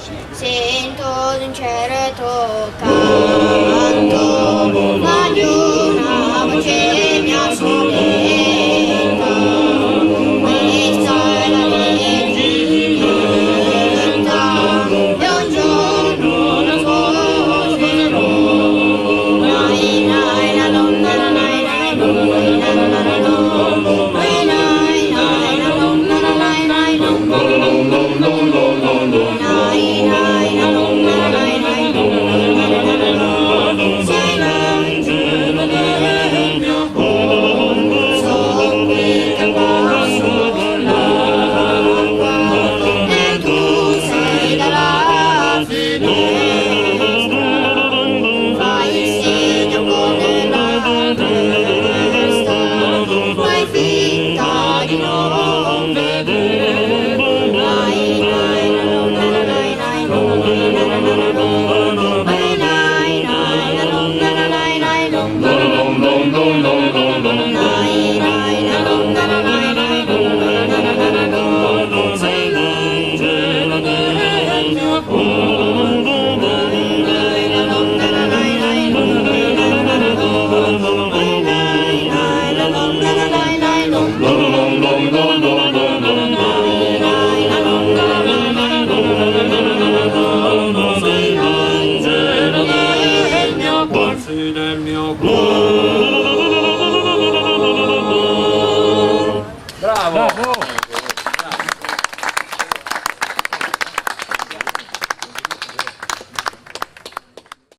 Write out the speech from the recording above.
Sento un certo canto, ma di una voce mi ascolta. Questa è la vendita, e un giorno la sposerò. Nai, nai, la donna, nai, nai, donna, nai, nai, nai, la donna, nai, nai, donna. Del mio cuore